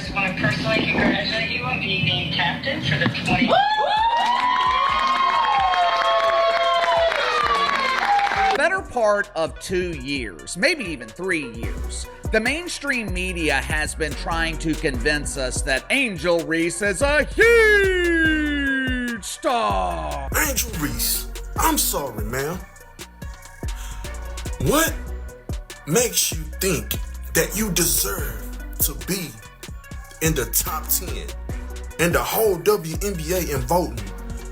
just want to personally congratulate you on being named captain for the 20. Better part of 2 years, maybe even 3 years, the mainstream media has been trying to convince us that Angel Reese is a huge star. Angel Reese, I'm sorry, ma'am. What makes you think that you deserve to be in the top 10 in the whole WNBA in voting?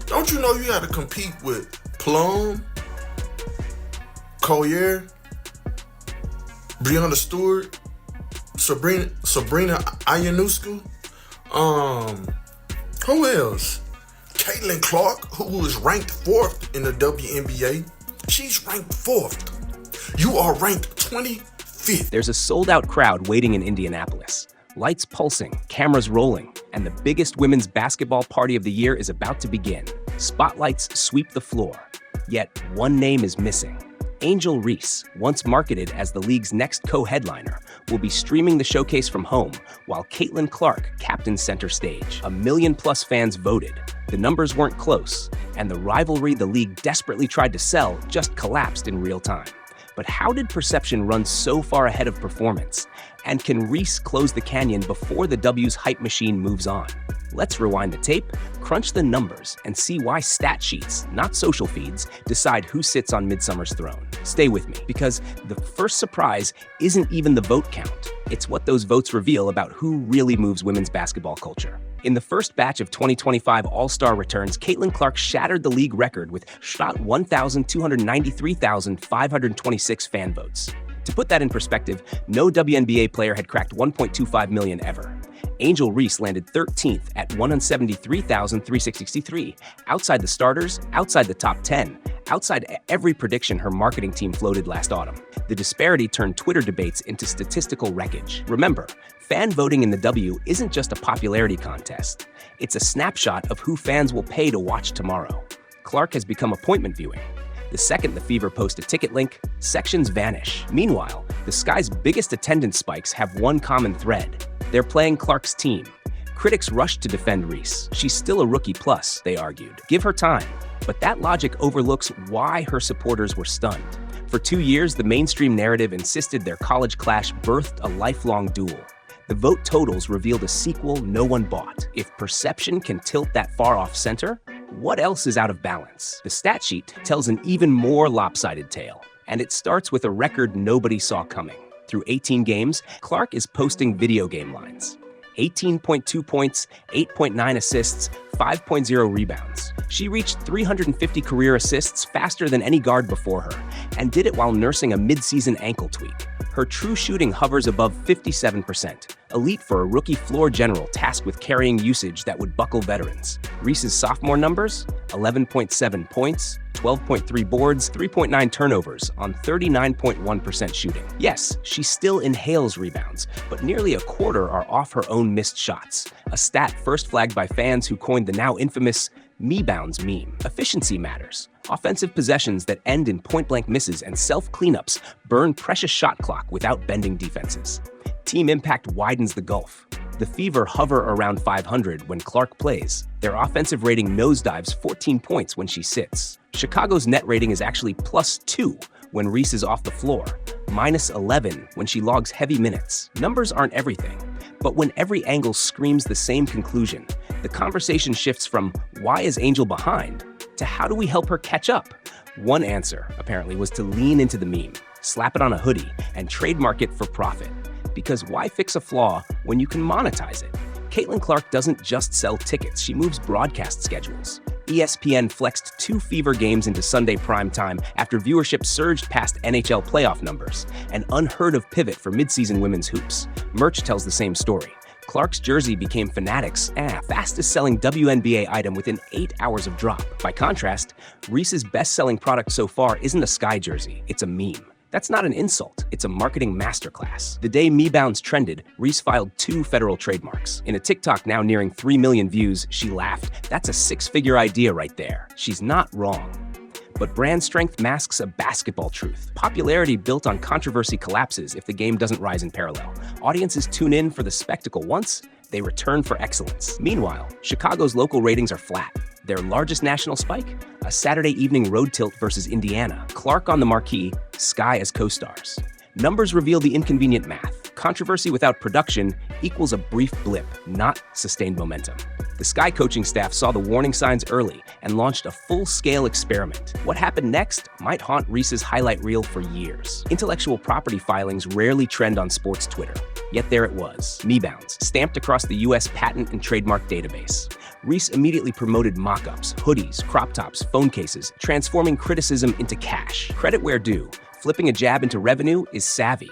Don't you know you got to compete with Plum, Collier, Breanna Stewart, Sabrina Ionescu, who else? Caitlin Clark, who is ranked 4th in the WNBA. She's ranked 4th. You are ranked 25th. There's a sold-out crowd waiting in Indianapolis. Lights pulsing, cameras rolling, and the biggest women's basketball party of the year is about to begin. Spotlights sweep the floor. Yet one name is missing. Angel Reese, once marketed as the league's next co-headliner, will be streaming the showcase from home, while Caitlin Clark captains center stage. 1 million-plus fans voted. The numbers weren't close, and the rivalry the league desperately tried to sell just collapsed in real time. But how did perception run so far ahead of performance? And can Reese close the canyon before the W's hype machine moves on? Let's rewind the tape, crunch the numbers, and see why stat sheets, not social feeds, decide who sits on Midsummer's throne. Stay with me, because the first surprise isn't even the vote count. It's what those votes reveal about who really moves women's basketball culture. In the first batch of 2025 All-Star returns, Caitlin Clark shattered the league record with 1,293,526 fan votes. To put that in perspective, no WNBA player had cracked 1.25 million ever. Angel Reese landed 13th at 173,363, outside the starters, outside the top 10, outside every prediction her marketing team floated last autumn. The disparity turned Twitter debates into statistical wreckage. Remember, fan voting in the W isn't just a popularity contest. It's a snapshot of who fans will pay to watch tomorrow. Clark has become appointment viewing. The second the Fever posts a ticket link, sections vanish. Meanwhile, the Sky's biggest attendance spikes have one common thread. They're playing Clark's team. Critics rushed to defend Reese. She's still a rookie plus, they argued. Give her time. But that logic overlooks why her supporters were stunned. For 2 years, the mainstream narrative insisted their college clash birthed a lifelong duel. The vote totals revealed a sequel no one bought. If perception can tilt that far off center, what else is out of balance? The stat sheet tells an even more lopsided tale, and it starts with a record nobody saw coming. Through 18 games, Clark is posting video game lines. 18.2 points, 8.9 assists, 5.0 rebounds. She reached 350 career assists faster than any guard before her, and did it while nursing a mid-season ankle tweak. Her true shooting hovers above 57%, elite for a rookie floor general tasked with carrying usage that would buckle veterans. Reese's sophomore numbers? 11.7 points, 12.3 boards, 3.9 turnovers on 39.1% shooting. Yes, she still inhales rebounds, but nearly a quarter are off her own missed shots, a stat first flagged by fans who coined the now infamous MeBounds meme. Efficiency matters. Offensive possessions that end in point-blank misses and self-cleanups burn precious shot clock without bending defenses. Team impact widens the gulf. The Fever hover around 500 when Clark plays. Their offensive rating nosedives 14 points when she sits. Chicago's net rating is actually +2 when Reese is off the floor, -11 when she logs heavy minutes. Numbers aren't everything, but when every angle screams the same conclusion, the conversation shifts from "why is Angel behind?" to "how do we help her catch up?" One answer, apparently, was to lean into the meme, slap it on a hoodie, and trademark it for profit. Because why fix a flaw when you can monetize it? Caitlin Clark doesn't just sell tickets, she moves broadcast schedules. ESPN flexed 2 Fever games into Sunday primetime after viewership surged past NHL playoff numbers, an unheard-of pivot for midseason women's hoops. Merch tells the same story. Clark's jersey became Fanatics' fastest-selling WNBA item within 8 hours of drop. By contrast, Reese's best-selling product so far isn't a Sky jersey, it's a meme. That's not an insult, it's a marketing masterclass. The day MeBounds trended, Reese filed 2 federal trademarks. In a TikTok now nearing 3 million views, she laughed. That's a 6-figure idea right there. She's not wrong. But brand strength masks a basketball truth. Popularity built on controversy collapses if the game doesn't rise in parallel. Audiences tune in for the spectacle once, they return for excellence. Meanwhile, Chicago's local ratings are flat. Their largest national spike? A Saturday evening road tilt versus Indiana. Clark on the marquee, Sky as co-stars. Numbers reveal the inconvenient math. Controversy without production equals a brief blip, not sustained momentum. The Sky coaching staff saw the warning signs early and launched a full-scale experiment. What happened next might haunt Reese's highlight reel for years. Intellectual property filings rarely trend on sports Twitter. Yet there it was, MeBounds, stamped across the U.S. Patent and Trademark database. Reese immediately promoted mock-ups, hoodies, crop tops, phone cases, transforming criticism into cash. Credit where due, flipping a jab into revenue is savvy.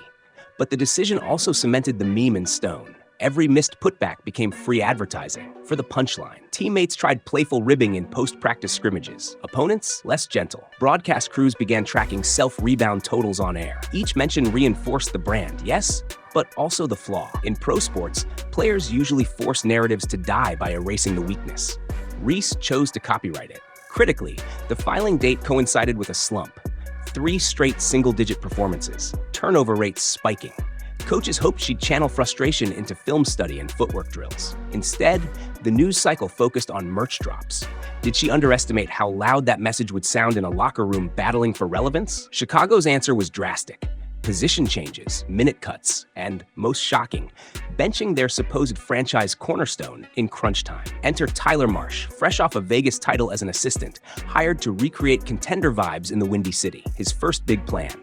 But the decision also cemented the meme in stone. Every missed putback became free advertising. For the punchline, teammates tried playful ribbing in post-practice scrimmages. Opponents, less gentle. Broadcast crews began tracking self-rebound totals on air. Each mention reinforced the brand, yes, but also the flaw. In pro sports, players usually force narratives to die by erasing the weakness. Reese chose to copyright it. Critically, the filing date coincided with a slump. 3 straight single-digit performances. Turnover rates spiking. Coaches hoped she'd channel frustration into film study and footwork drills. Instead, the news cycle focused on merch drops. Did she underestimate how loud that message would sound in a locker room battling for relevance? Chicago's answer was drastic. Position changes, minute cuts, and, most shocking, benching their supposed franchise cornerstone in crunch time. Enter Tyler Marsh, fresh off a Vegas title as an assistant, hired to recreate contender vibes in the Windy City. His first big plan: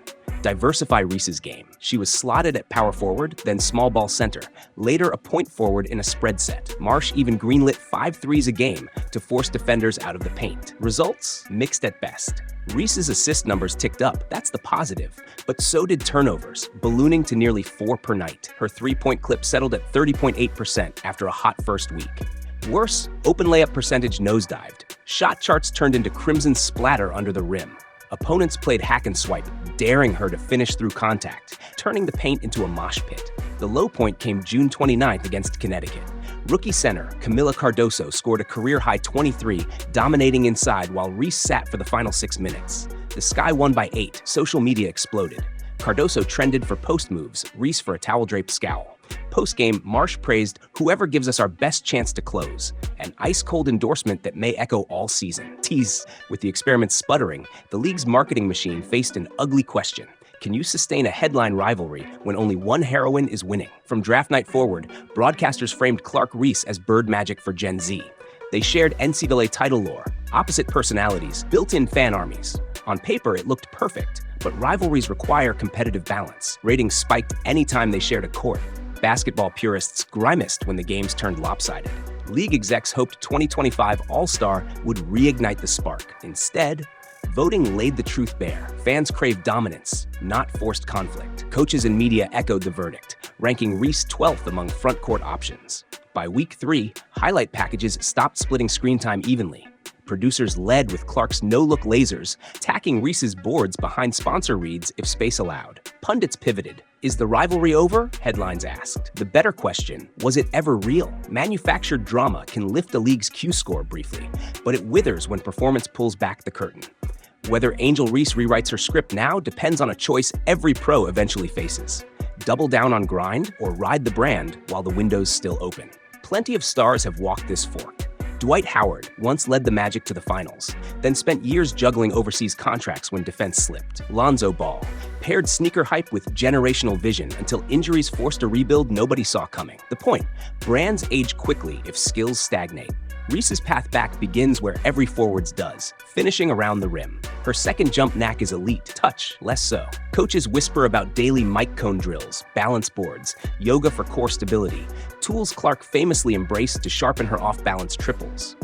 diversify Reese's game. She was slotted at power forward, then small ball center, later a point forward in a spread set. Marsh even greenlit 5 threes a game to force defenders out of the paint. Results? Mixed at best. Reese's assist numbers ticked up, that's the positive, but so did turnovers, ballooning to nearly 4 per night. Her three-point clip settled at 30.8% after a hot first week. Worse, open layup percentage nosedived. Shot charts turned into crimson splatter under the rim. Opponents played hack and swipe, daring her to finish through contact, turning the paint into a mosh pit. The low point came June 29th against Connecticut. Rookie center Camila Cardoso scored a career-high 23, dominating inside while Reese sat for the final 6 minutes. The Sky won by 8. Social media exploded. Cardoso trended for post moves, Reese for a towel-draped scowl. Post-game, Marsh praised whoever gives us our best chance to close, an ice-cold endorsement that may echo all season. Tease, with the experiment sputtering, the league's marketing machine faced an ugly question. Can you sustain a headline rivalry when only one heroine is winning? From draft night forward, broadcasters framed Clark Reese as bird magic for Gen Z. They shared NCAA title lore, opposite personalities, built-in fan armies. On paper, it looked perfect, but rivalries require competitive balance. Ratings spiked anytime they shared a court. Basketball purists grimaced when the games turned lopsided. League execs hoped 2025 All-Star would reignite the spark. Instead, voting laid the truth bare. Fans craved dominance, not forced conflict. Coaches and media echoed the verdict, ranking Reese 12th among front-court options. By week 3, highlight packages stopped splitting screen time evenly. Producers led with Clark's no-look lasers, tacking Reese's boards behind sponsor reads if space allowed. Pundits pivoted. Is the rivalry over? Headlines asked. The better question, was it ever real? Manufactured drama can lift a league's Q score briefly, but it withers when performance pulls back the curtain. Whether Angel Reese rewrites her script now depends on a choice every pro eventually faces. Double down on grind or ride the brand while the window's still open. Plenty of stars have walked this fork. Dwight Howard once led the Magic to the finals, then spent years juggling overseas contracts when defense slipped. Lonzo Ball paired sneaker hype with generational vision until injuries forced a rebuild nobody saw coming. The point, brands age quickly if skills stagnate. Reese's path back begins where every forwards does, finishing around the rim. Her second jump knack is elite, touch, less so. Coaches whisper about daily mic cone drills, balance boards, yoga for core stability, tools Clark famously embraced to sharpen her off-balance triples.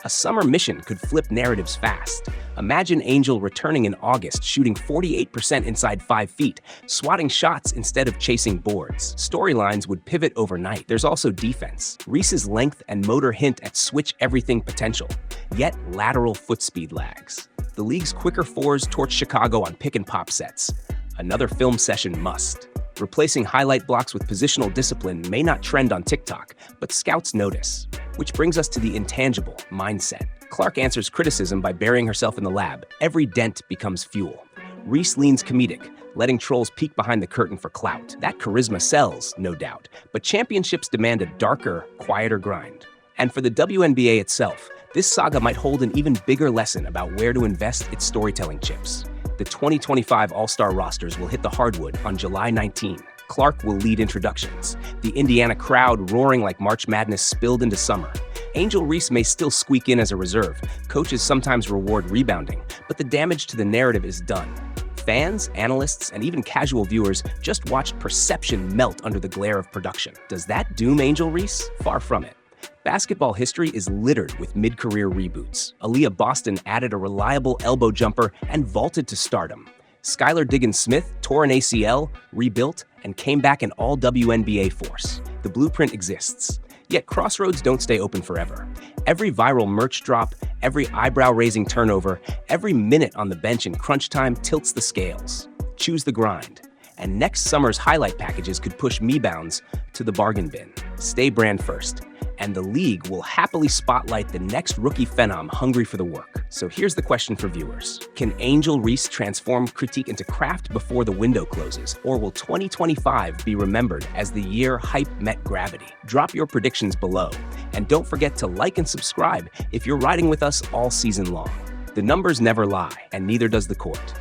A summer mission could flip narratives fast. Imagine Angel returning in August, shooting 48% inside 5 feet, swatting shots instead of chasing boards. Storylines would pivot overnight. There's also defense. Reese's length and motor hint at switch-everything potential, yet lateral foot speed lags. The league's quicker fours torch Chicago on pick-and-pop sets. Another film session must. Replacing highlight blocks with positional discipline may not trend on TikTok, but scouts notice. Which brings us to the intangible, mindset. Clark answers criticism by burying herself in the lab. Every dent becomes fuel. Reese leans comedic, letting trolls peek behind the curtain for clout. That charisma sells, no doubt, but championships demand a darker, quieter grind. And for the WNBA itself, this saga might hold an even bigger lesson about where to invest its storytelling chips. The 2025 All-Star rosters will hit the hardwood on July 19. Clark will lead introductions, the Indiana crowd roaring like March Madness spilled into summer. Angel Reese may still squeak in as a reserve. Coaches sometimes reward rebounding, but the damage to the narrative is done. Fans, analysts, and even casual viewers just watched perception melt under the glare of production. Does that doom Angel Reese? Far from it. Basketball history is littered with mid-career reboots. Aaliyah Boston added a reliable elbow jumper and vaulted to stardom. Skylar Diggins-Smith tore an ACL, rebuilt, and came back an all-WNBA force. The blueprint exists. Yet Crossroads don't stay open forever. Every viral merch drop, every eyebrow-raising turnover, every minute on the bench in crunch time tilts the scales. Choose the grind. And next summer's highlight packages could push MeBounds to the bargain bin. Stay brand first. And the league will happily spotlight the next rookie phenom hungry for the work. So here's the question for viewers. Can Angel Reese transform critique into craft before the window closes? Or will 2025 be remembered as the year hype met gravity? Drop your predictions below. And don't forget to like and subscribe if you're riding with us all season long. The numbers never lie, and neither does the court.